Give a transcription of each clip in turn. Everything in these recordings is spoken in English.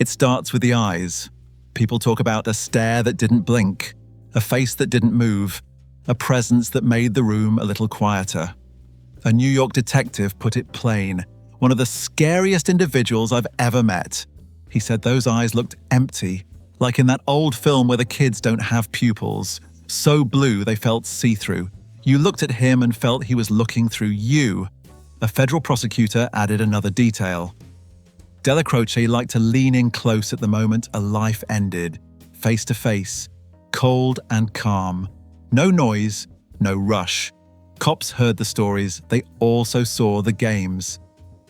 It starts with the eyes. People talk about a stare that didn't blink, a face that didn't move, a presence that made the room a little quieter. A New York detective put it plain, one of the scariest individuals I've ever met. He said those eyes looked empty, like in that old film where the kids don't have pupils, so blue they felt see-through. You looked at him and felt he was looking through you. A federal prosecutor added another detail. Dellacroce liked to lean in close at the moment a life ended, face to face, cold and calm. No noise, no rush. Cops heard the stories, they also saw the games.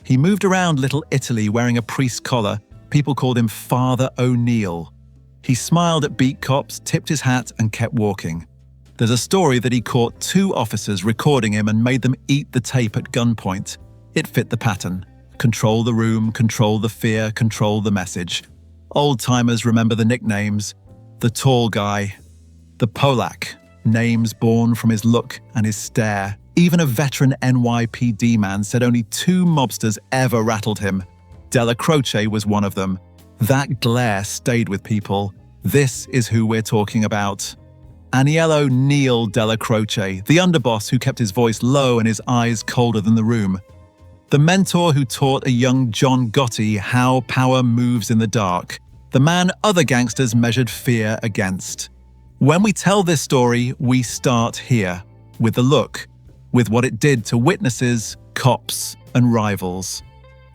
He moved around Little Italy wearing a priest's collar. People called him Father O'Neill. He smiled at beat cops, tipped his hat, and kept walking. There's a story that he caught 2 officers recording him and made them eat the tape at gunpoint. It fit the pattern. Control the room, control the fear, control the message. Old-timers remember the nicknames. The Tall Guy, the Polak, names born from his look and his stare. Even a veteran NYPD man said only 2 mobsters ever rattled him. Dellacroce was one of them. That glare stayed with people. This is who we're talking about. Aniello Dellacroce, the underboss who kept his voice low and his eyes colder than the room. The mentor who taught a young John Gotti how power moves in the dark. The man other gangsters measured fear against. When we tell this story, we start here, with the look, with what it did to witnesses, cops, and rivals.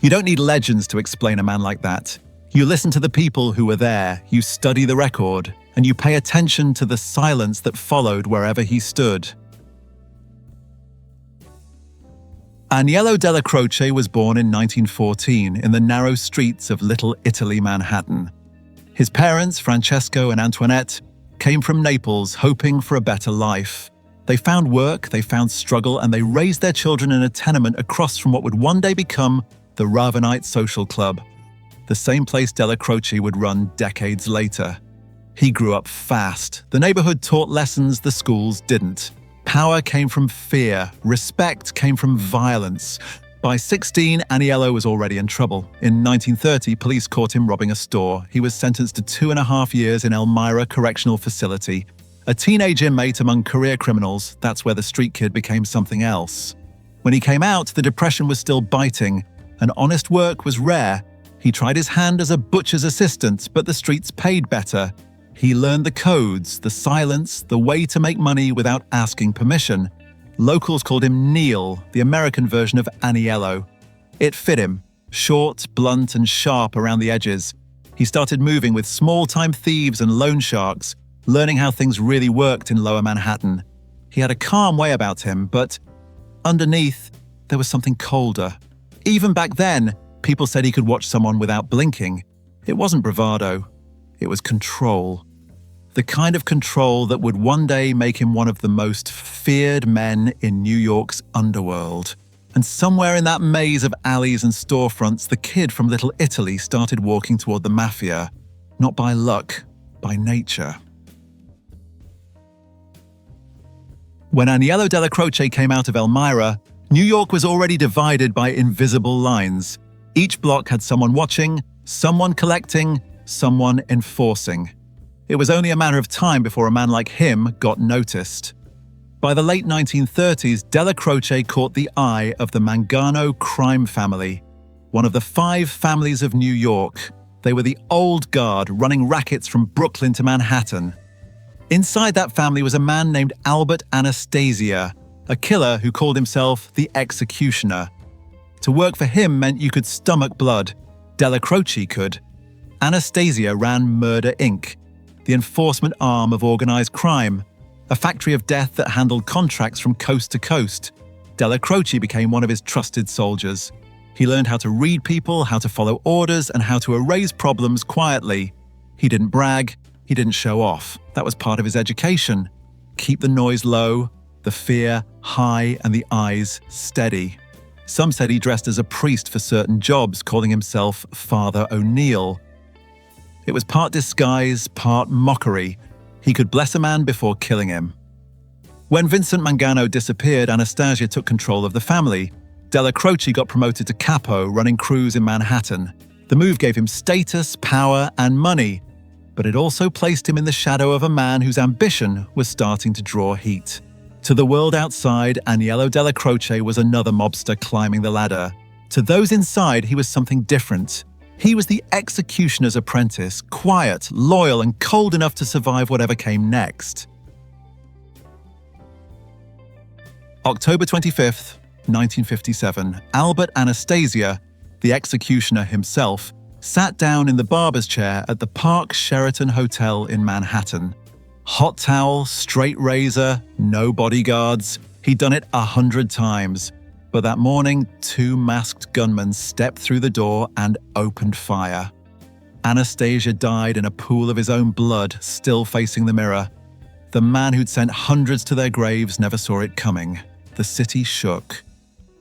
You don't need legends to explain a man like that. You listen to the people who were there, you study the record, and you pay attention to the silence that followed wherever he stood. Aniello Dellacroce was born in 1914 in the narrow streets of Little Italy, Manhattan. His parents, Francesco and Antoinette, came from Naples hoping for a better life. They found work, they found struggle, and they raised their children in a tenement across from what would one day become the RAVENITE social club, the same place Dellacroce would run decades later. He grew up fast. The neighborhood taught lessons the schools didn't. Power came from fear. Respect came from violence. By 16, Aniello was already in trouble. In 1930, police caught him robbing a store. He was sentenced to 2.5 years in Elmira Correctional Facility. A teenage inmate among career criminals, that's where the street kid became something else. When he came out, the depression was still biting, and honest work was rare. He tried his hand as a butcher's assistant, but the streets paid better. He learned the codes, the silence, the way to make money without asking permission. Locals called him Neil, the American version of Aniello. It fit him, short, blunt, and sharp around the edges. He started moving with small-time thieves and loan sharks, learning how things really worked in Lower Manhattan. He had a calm way about him, but underneath, there was something colder. Even back then, people said he could watch someone without blinking. It wasn't bravado. It was control. The kind of control that would one day make him one of the most feared men in New York's underworld. And somewhere in that maze of alleys and storefronts, the kid from Little Italy started walking toward the Mafia. Not by luck, by nature. When Aniello Dellacroce came out of Elmira, New York was already divided by invisible lines. Each block had someone watching, someone collecting, someone enforcing. It was only a matter of time before a man like him got noticed. By the late 1930s, Dellacroce caught the eye of the Mangano crime family, one of the 5 families of New York. They were the old guard running rackets from Brooklyn to Manhattan. Inside that family was a man named Albert Anastasia, a killer who called himself the Executioner. To work for him meant you could stomach blood. Dellacroce could. Anastasia ran Murder, Inc., the enforcement arm of organized crime, a factory of death that handled contracts from coast to coast. Dellacroce became one of his trusted soldiers. He learned how to read people, how to follow orders, and how to erase problems quietly. He didn't brag, he didn't show off. That was part of his education. Keep the noise low, the fear high, and the eyes steady. Some said he dressed as a priest for certain jobs, calling himself Father O'Neill. It was part disguise, part mockery. He could bless a man before killing him. When Vincent Mangano disappeared, Anastasia took control of the family. Dellacroce got promoted to capo, running crews in Manhattan. The move gave him status, power, and money, but it also placed him in the shadow of a man whose ambition was starting to draw heat. To the world outside, Aniello Dellacroce was another mobster climbing the ladder. To those inside, he was something different. He was the executioner's apprentice, quiet, loyal, and cold enough to survive whatever came next. October 25th, 1957, Albert Anastasia, the executioner himself, sat down in the barber's chair at the Park Sheraton Hotel in Manhattan. Hot towel, straight razor, no bodyguards. He'd done it 100 times. But that morning, 2 masked gunmen stepped through the door and opened fire. Anastasia died in a pool of his own blood, still facing the mirror. The man who'd sent hundreds to their graves never saw it coming. The city shook.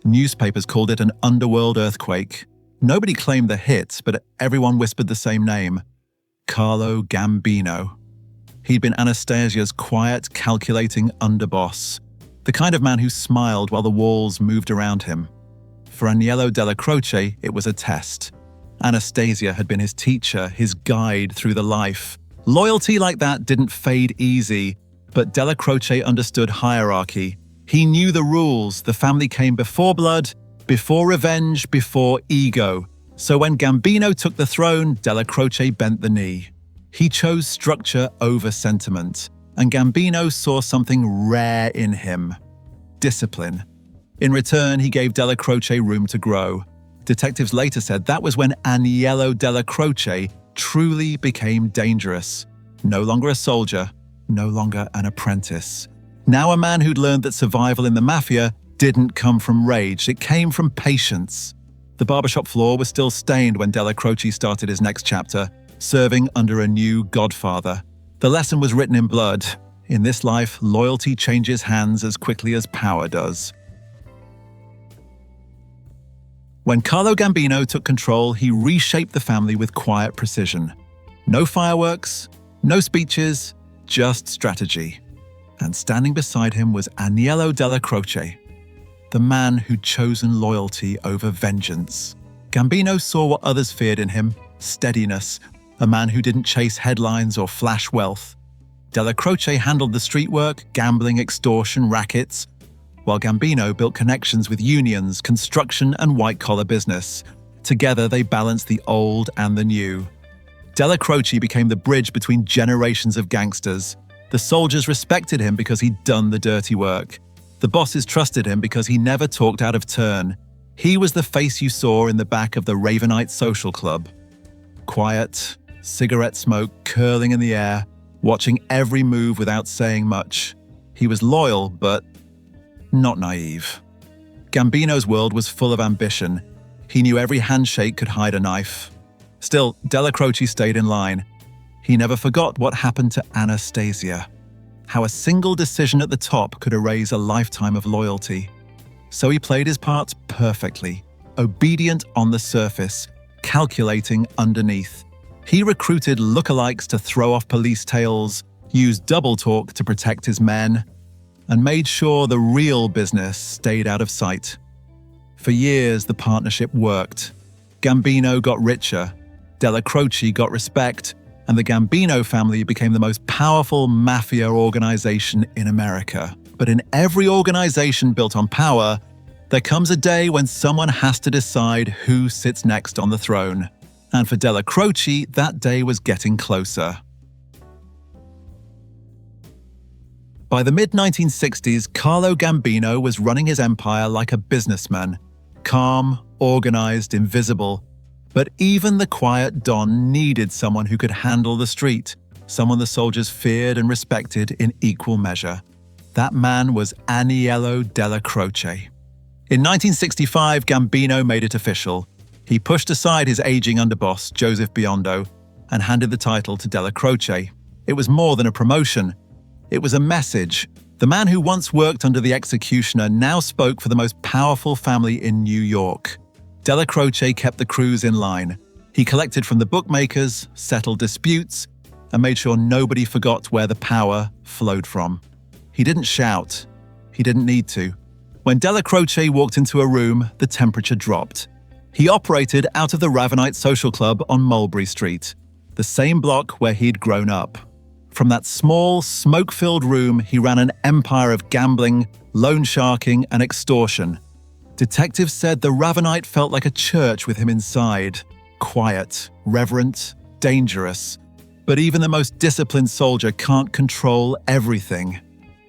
Newspapers called it an underworld earthquake. Nobody claimed the hit, but everyone whispered the same name: Carlo Gambino. He'd been Anastasia's quiet, calculating underboss, the kind of man who smiled while the walls moved around him. For Aniello Dellacroce, it was a test. Anastasia had been his teacher, his guide through the life. Loyalty like that didn't fade easy, but Dellacroce understood hierarchy. He knew the rules. The family came before blood, before revenge, before ego. So when Gambino took the throne, Dellacroce bent the knee. He chose structure over sentiment, and Gambino saw something rare in him: discipline. In return, he gave Dellacroce room to grow. Detectives later said that was when Aniello Dellacroce truly became dangerous. No longer a soldier, no longer an apprentice. Now a man who'd learned that survival in the Mafia didn't come from rage, it came from patience. The barbershop floor was still stained when Dellacroce started his next chapter, serving under a new godfather. The lesson was written in blood. In this life, loyalty changes hands as quickly as power does. When Carlo Gambino took control, he reshaped the family with quiet precision. No fireworks, no speeches, just strategy. And standing beside him was Aniello Dellacroce, the man who'd chosen loyalty over vengeance. Gambino saw what others feared in him: steadiness, a man who didn't chase headlines or flash wealth. Dellacroce handled the street work, gambling, extortion, rackets, while Gambino built connections with unions, construction, and white-collar business. Together, they balanced the old and the new. Dellacroce became the bridge between generations of gangsters. The soldiers respected him because he'd done the dirty work. The bosses trusted him because he never talked out of turn. He was the face you saw in the back of the RAVENITE social club. Quiet, cigarette smoke curling in the air, watching every move without saying much. He was loyal, but not naive. Gambino's world was full of ambition. He knew every handshake could hide a knife. Still, Dellacroce stayed in line. He never forgot what happened to Anastasia, how a single decision at the top could erase a lifetime of loyalty. So he played his part perfectly, obedient on the surface, calculating underneath. He recruited lookalikes to throw off police tails, used double talk to protect his men, and made sure the real business stayed out of sight. For years, the partnership worked. Gambino got richer, Dellacroce got respect, and the Gambino family became the most powerful mafia organization in America. But in every organization built on power, there comes a day when someone has to decide who sits next on the throne. And for Dellacroce, that day was getting closer. By the mid-1960s, Carlo Gambino was running his empire like a businessman, calm, organized, invisible. But even the quiet Don needed someone who could handle the street, someone the soldiers feared and respected in equal measure. That man was Aniello Dellacroce. In 1965, Gambino made it official. He pushed aside his aging underboss, Joseph Biondo, and handed the title to Dellacroce. It was more than a promotion. It was a message. The man who once worked under the executioner now spoke for the most powerful family in New York. Dellacroce kept the crews in line. He collected from the bookmakers, settled disputes, and made sure nobody forgot where the power flowed from. He didn't shout. He didn't need to. When Dellacroce walked into a room, the temperature dropped. He operated out of the RAVENITE social club on Mulberry Street, the same block where he'd grown up. From that small, smoke-filled room, he ran an empire of gambling, loan sharking, and extortion. Detectives said the RAVENITE felt like a church with him inside. Quiet, reverent, dangerous. But even the most disciplined soldier can't control everything.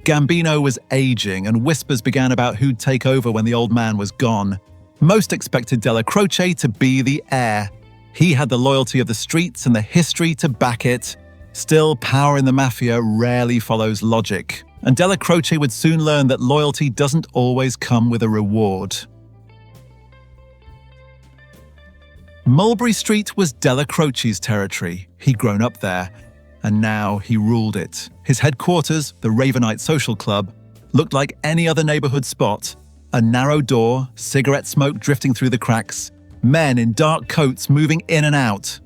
Gambino was aging, and whispers began about who'd take over when the old man was gone. Most expected Dellacroce to be the heir. He had the loyalty of the streets and the history to back it. Still, power in the Mafia rarely follows logic, and Dellacroce would soon learn that loyalty doesn't always come with a reward. Mulberry Street was Dellacroce's territory. He'd grown up there, and now he ruled it. His headquarters, the RAVENITE Social Club, looked like any other neighborhood spot. A narrow door, cigarette smoke drifting through the cracks, men in dark coats moving in and out.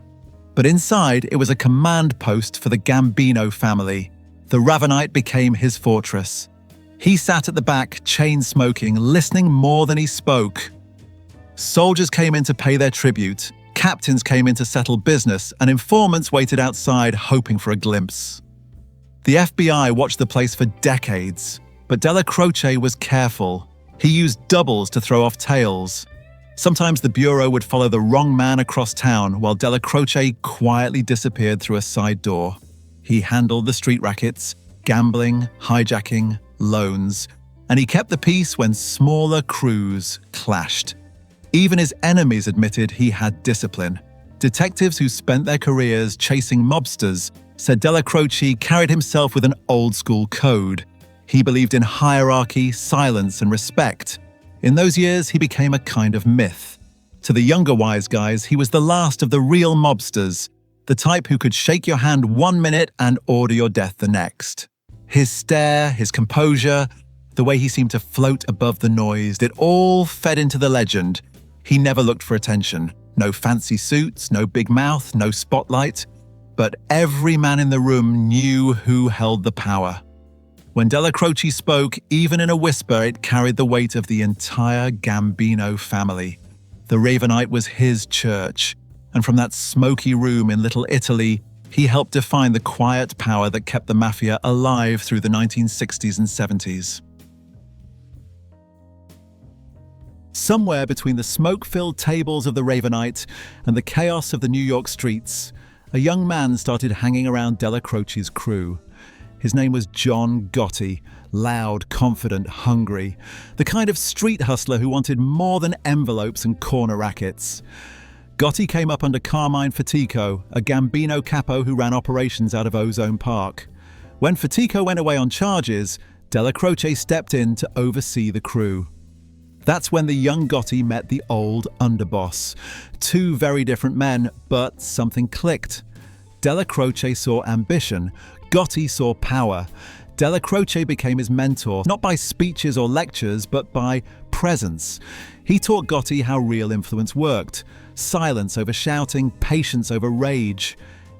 But inside, it was a command post for the Gambino family. The RAVENITE became his fortress. He sat at the back, chain-smoking, listening more than he spoke. Soldiers came in to pay their tribute, captains came in to settle business, and informants waited outside hoping for a glimpse. The FBI watched the place for decades, but Dellacroce was careful. He used doubles to throw off tails. Sometimes the Bureau would follow the wrong man across town while Dellacroce quietly disappeared through a side door. He handled the street rackets, gambling, hijacking, loans, and he kept the peace when smaller crews clashed. Even his enemies admitted he had discipline. Detectives who spent their careers chasing mobsters said Dellacroce carried himself with an old-school code. He believed in hierarchy, silence, and respect. In those years, he became a kind of myth. To the younger wise guys, he was the last of the real mobsters, the type who could shake your hand 1 minute and order your death the next. His stare, his composure, the way he seemed to float above the noise, it all fed into the legend. He never looked for attention. No fancy suits, no big mouth, no spotlight. But every man in the room knew who held the power. When Dellacroce spoke, even in a whisper, it carried the weight of the entire Gambino family. The RAVENITE was his church, and from that smoky room in Little Italy, he helped define the quiet power that kept the Mafia alive through the 1960s and 70s. Somewhere between the smoke-filled tables of the RAVENITE and the chaos of the New York streets, a young man started hanging around Dellacroce's crew. His name was John Gotti, loud, confident, hungry, the kind of street hustler who wanted more than envelopes and corner rackets. Gotti came up under Carmine Fatico, a Gambino capo who ran operations out of Ozone Park. When Fatico went away on charges, Dellacroce stepped in to oversee the crew. That's when the young Gotti met the old Underboss. Two very different men, but something clicked. Dellacroce saw ambition, Gotti saw power. Dellacroce became his mentor, not by speeches or lectures, but by presence. He taught Gotti how real influence worked. Silence over shouting, patience over rage.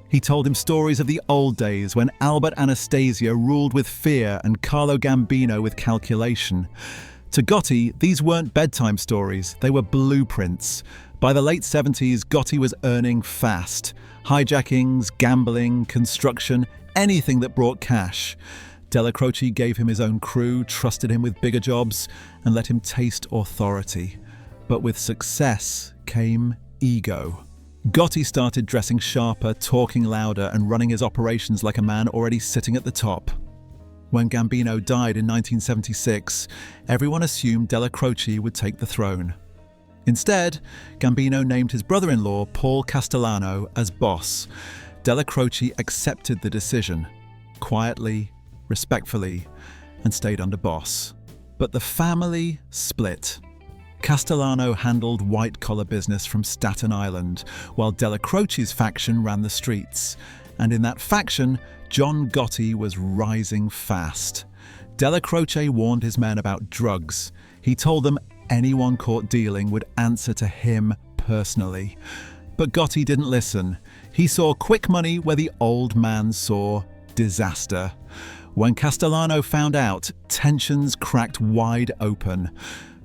He told him stories of the old days when Albert Anastasia ruled with fear and Carlo Gambino with calculation. To Gotti, these weren't bedtime stories, they were blueprints. By the late 70s, Gotti was earning fast. Hijackings, gambling, construction, anything that brought cash. Dellacroce gave him his own crew, trusted him with bigger jobs, and let him taste authority. But with success came ego. Gotti started dressing sharper, talking louder, and running his operations like a man already sitting at the top. When Gambino died in 1976, everyone assumed Dellacroce would take the throne. Instead, Gambino named his brother-in-law, Paul Castellano, as boss. Dellacroce accepted the decision, quietly, respectfully, and stayed under boss. But the family split. Castellano handled white-collar business from Staten Island, while Dellacroce's faction ran the streets. And in that faction, John Gotti was rising fast. Dellacroce warned his men about drugs. He told them anyone caught dealing would answer to him personally. But Gotti didn't listen. He saw quick money where the old man saw disaster. When Castellano found out, tensions cracked wide open.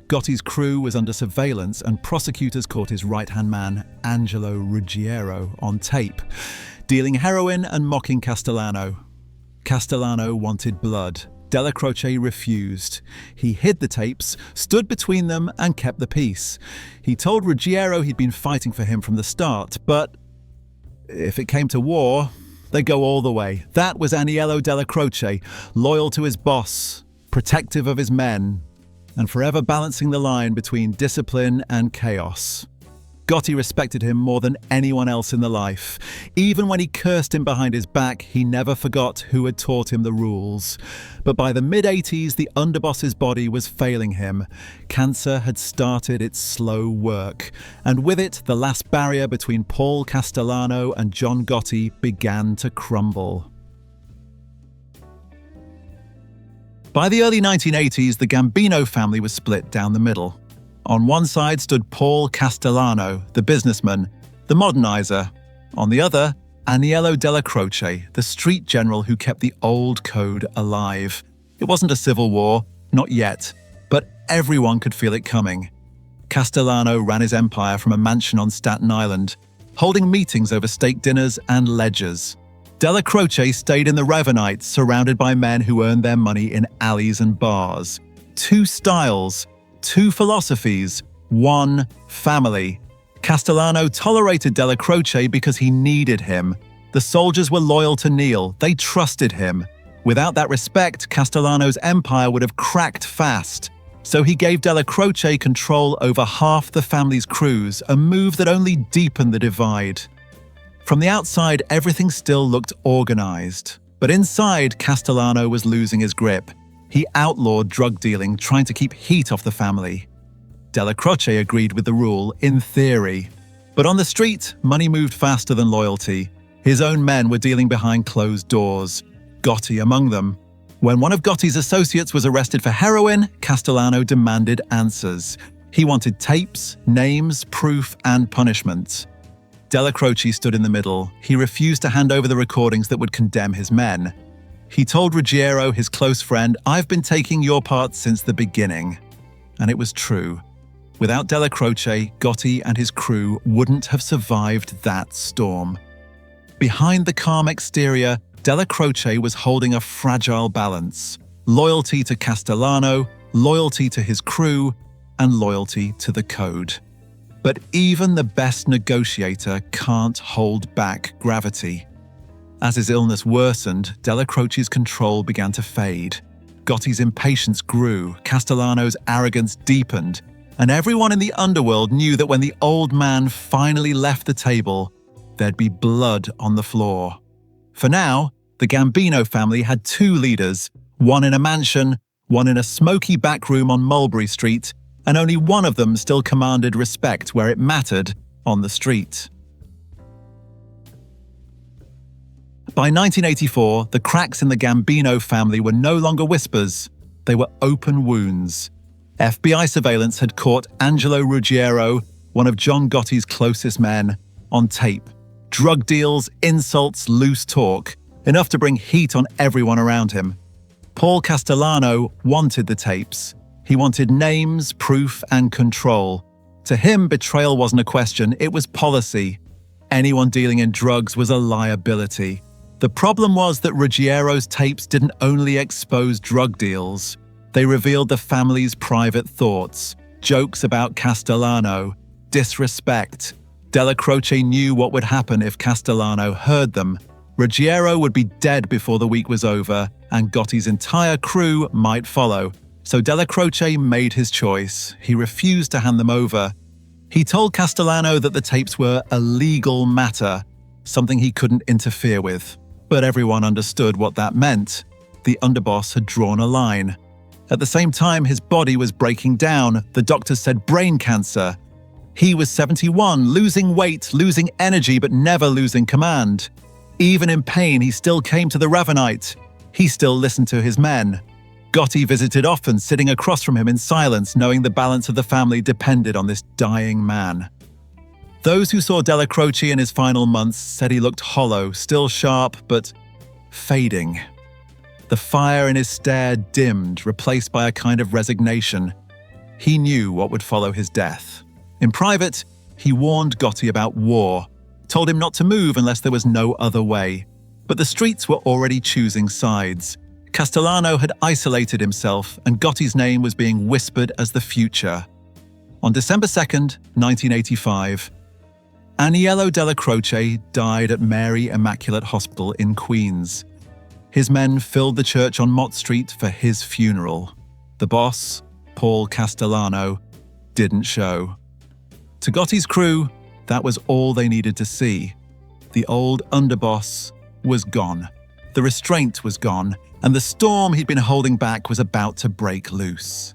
Gotti's crew was under surveillance and prosecutors caught his right-hand man, Angelo Ruggiero, on tape, dealing heroin and mocking Castellano. Castellano wanted blood. Dellacroce refused. He hid the tapes, stood between them, and kept the peace. He told Ruggiero he'd been fighting for him from the start, but if it came to war, they'd go all the way. That was Aniello Dellacroce, loyal to his boss, protective of his men, and forever balancing the line between discipline and chaos. Gotti respected him more than anyone else in the life. Even when he cursed him behind his back, he never forgot who had taught him the rules. But by the mid-80s, the underboss's body was failing him. Cancer had started its slow work, and with it, the last barrier between Paul Castellano and John Gotti began to crumble. By the early 1980s, the Gambino family was split down the middle. On one side stood Paul Castellano, the businessman, the modernizer. On the other, Aniello Dellacroce, the street general who kept the old code alive. It wasn't a civil war, not yet, but everyone could feel it coming. Castellano ran his empire from a mansion on Staten Island, holding meetings over steak dinners and ledgers. Dellacroce stayed in the RAVENITE, surrounded by men who earned their money in alleys and bars. Two styles, two philosophies, one family. Castellano tolerated Dellacroce because he needed him. The soldiers were loyal to Neil. They trusted him. Without that respect, Castellano's empire would have cracked fast. So he gave Dellacroce control over half the family's crews, a move that only deepened the divide. From the outside, everything still looked organized. But inside, Castellano was losing his grip. He outlawed drug dealing, trying to keep heat off the family. Dellacroce agreed with the rule, in theory. But on the street, money moved faster than loyalty. His own men were dealing behind closed doors, Gotti among them. When one of Gotti's associates was arrested for heroin, Castellano demanded answers. He wanted tapes, names, proof, and punishment. Dellacroce stood in the middle. He refused to hand over the recordings that would condemn his men. He told Ruggiero, his close friend, "I've been taking your part since the beginning." And it was true. Without Dellacroce, Gotti and his crew wouldn't have survived that storm. Behind the calm exterior, Dellacroce was holding a fragile balance. Loyalty to Castellano, loyalty to his crew, and loyalty to the code. But even the best negotiator can't hold back gravity. As his illness worsened, Dellacroce's control began to fade. Gotti's impatience grew, Castellano's arrogance deepened, and everyone in the underworld knew that when the old man finally left the table, there'd be blood on the floor. For now, the Gambino family had two leaders, one in a mansion, one in a smoky back room on Mulberry Street, and only one of them still commanded respect where it mattered, on the street. By 1984, the cracks in the Gambino family were no longer whispers, they were open wounds. FBI surveillance had caught Angelo Ruggiero, one of John Gotti's closest men, on tape. Drug deals, insults, loose talk, enough to bring heat on everyone around him. Paul Castellano wanted the tapes. He wanted names, proof, and control. To him, betrayal wasn't a question, it was policy. Anyone dealing in drugs was a liability. The problem was that Ruggiero's tapes didn't only expose drug deals. They revealed the family's private thoughts, jokes about Castellano, disrespect. Dellacroce knew what would happen if Castellano heard them. Ruggiero would be dead before the week was over, and Gotti's entire crew might follow. So Dellacroce made his choice. He refused to hand them over. He told Castellano that the tapes were a legal matter, something he couldn't interfere with. But everyone understood what that meant. The underboss had drawn a line. At the same time, his body was breaking down. The doctors said brain cancer. He was 71, losing weight, losing energy, but never losing command. Even in pain, he still came to the RAVENITE. He still listened to his men. Gotti visited often, sitting across from him in silence, knowing the balance of the family depended on this dying man. Those who saw Dellacroce in his final months said he looked hollow, still sharp, but fading. The fire in his stare dimmed, replaced by a kind of resignation. He knew what would follow his death. In private, he warned Gotti about war, told him not to move unless there was no other way. But the streets were already choosing sides. Castellano had isolated himself, and Gotti's name was being whispered as the future. On December 2nd, 1985, Aniello Dellacroce died at Mary Immaculate Hospital in Queens. His men filled the church on Mott Street for his funeral. The boss, Paul Castellano, didn't show. To Gotti's crew, that was all they needed to see. The old underboss was gone. The restraint was gone, and the storm he'd been holding back was about to break loose.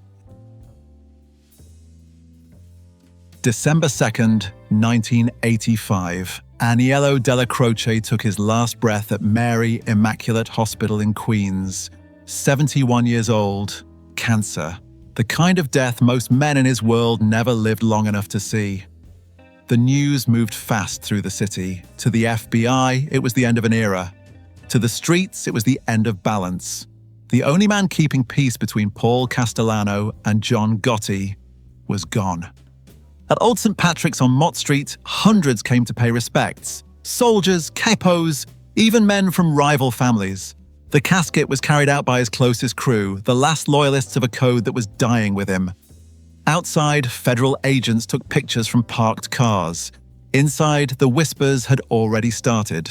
December 2nd, 1985. Aniello Dellacroce took his last breath at Mary Immaculate Hospital in Queens. 71 years old, cancer. The kind of death most men in his world never lived long enough to see. The news moved fast through the city. To the FBI, it was the end of an era. To the streets, it was the end of balance. The only man keeping peace between Paul Castellano and John Gotti was gone. At Old St. Patrick's on Mott Street, hundreds came to pay respects. Soldiers, capos, even men from rival families. The casket was carried out by his closest crew, the last loyalists of a code that was dying with him. Outside, federal agents took pictures from parked cars. Inside, the whispers had already started.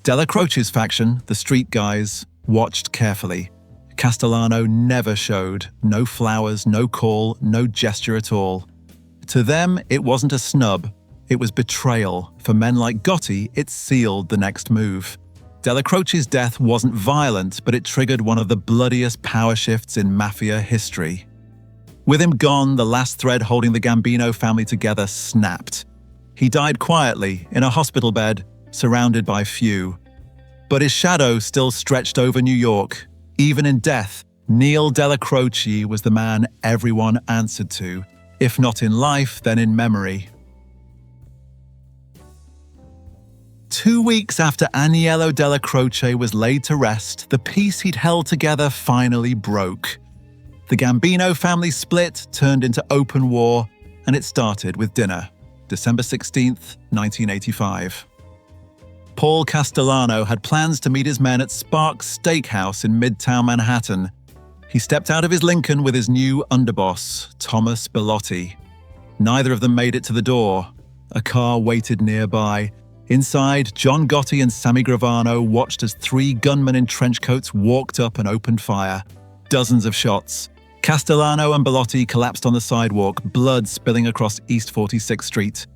Dellacroce's faction, the street guys, watched carefully. Castellano never showed. No flowers, no call, no gesture at all. To them, it wasn't a snub. It was betrayal. For men like Gotti, it sealed the next move. Dellacroce's death wasn't violent, but it triggered one of the bloodiest power shifts in Mafia history. With him gone, the last thread holding the Gambino family together snapped. He died quietly, in a hospital bed, surrounded by few. But his shadow still stretched over New York. Even in death, Neil Dellacroce was the man everyone answered to. If not in life, then in memory. 2 weeks after Aniello Dellacroce was laid to rest, the peace he'd held together finally broke. The Gambino family split turned into open war, and it started with dinner, December 16th, 1985. Paul Castellano had plans to meet his men at Sparks Steakhouse in Midtown Manhattan. He stepped out of his Lincoln with his new underboss, Thomas Bellotti. Neither of them made it to the door. A car waited nearby. Inside, John Gotti and Sammy Gravano watched as 3 gunmen in trench coats walked up and opened fire. Dozens of shots. Castellano and Bellotti collapsed on the sidewalk, blood spilling across East 46th Street.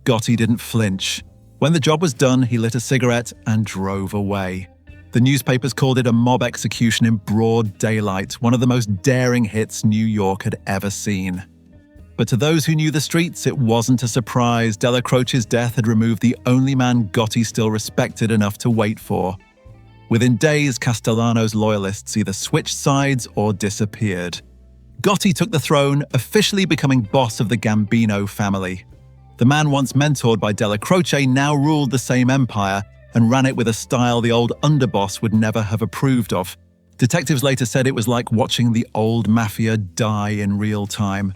Gotti didn't flinch. When the job was done, he lit a cigarette and drove away. The newspapers called it a mob execution in broad daylight, one of the most daring hits New York had ever seen. But to those who knew the streets, it wasn't a surprise. Dellacroce's death had removed the only man Gotti still respected enough to wait for. Within days, Castellano's loyalists either switched sides or disappeared. Gotti took the throne, officially becoming boss of the Gambino family. The man once mentored by Dellacroce now ruled the same empire, and ran it with a style the old underboss would never have approved of. Detectives later said it was like watching the old Mafia die in real time.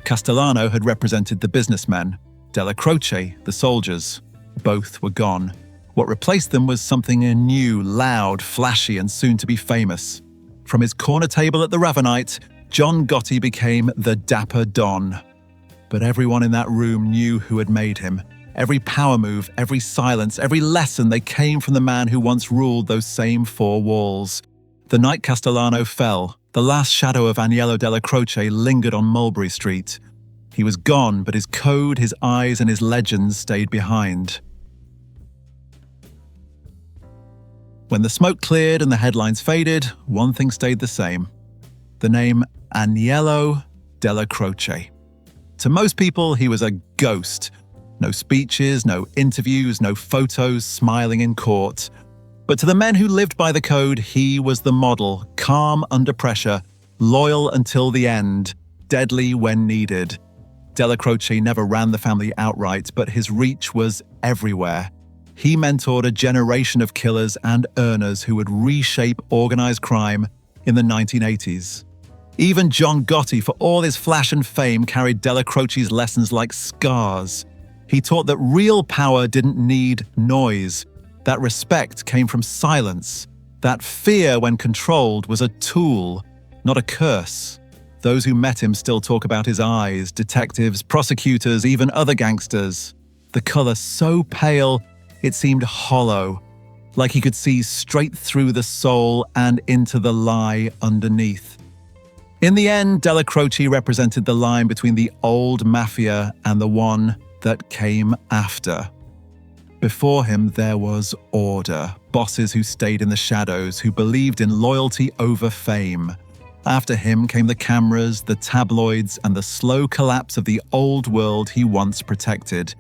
Castellano had represented the businessmen, Dellacroce the soldiers. Both were gone. What replaced them was something new, loud, flashy, and soon to be famous. From his corner table at the RAVENITE, John Gotti became the Dapper Don. But everyone in that room knew who had made him. Every power move, every silence, every lesson, they came from the man who once ruled those same 4 walls. The night Castellano fell, the last shadow of Aniello Dellacroce lingered on Mulberry Street. He was gone, but his code, his eyes, and his legends stayed behind. When the smoke cleared and the headlines faded, one thing stayed the same. The name Aniello Dellacroce. To most people, he was a ghost. No speeches, no interviews, no photos smiling in court. But to the men who lived by the code, he was the model, calm under pressure, loyal until the end, deadly when needed. Dellacroce never ran the family outright, but his reach was everywhere. He mentored a generation of killers and earners who would reshape organized crime in the 1980s. Even John Gotti, for all his flash and fame, carried Dellacroce's lessons like scars. He taught that real power didn't need noise, that respect came from silence, that fear, when controlled, was a tool, not a curse. Those who met him still talk about his eyes, detectives, prosecutors, even other gangsters. The color so pale, it seemed hollow, like he could see straight through the soul and into the lie underneath. In the end, Dellacroce represented the line between the old Mafia and the one that came after. Before him, there was order, bosses who stayed in the shadows, who believed in loyalty over fame. After him came the cameras, the tabloids, and the slow collapse of the old world he once protected.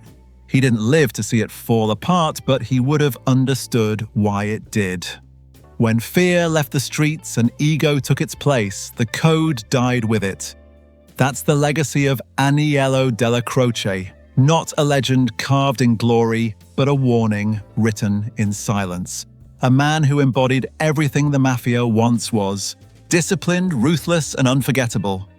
He didn't live to see it fall apart, but he would have understood why it did. When fear left the streets and ego took its place, the code died with it. That's the legacy of Aniello Dellacroce, not a legend carved in glory, but a warning written in silence. A man who embodied everything the Mafia once was: disciplined, ruthless, and unforgettable.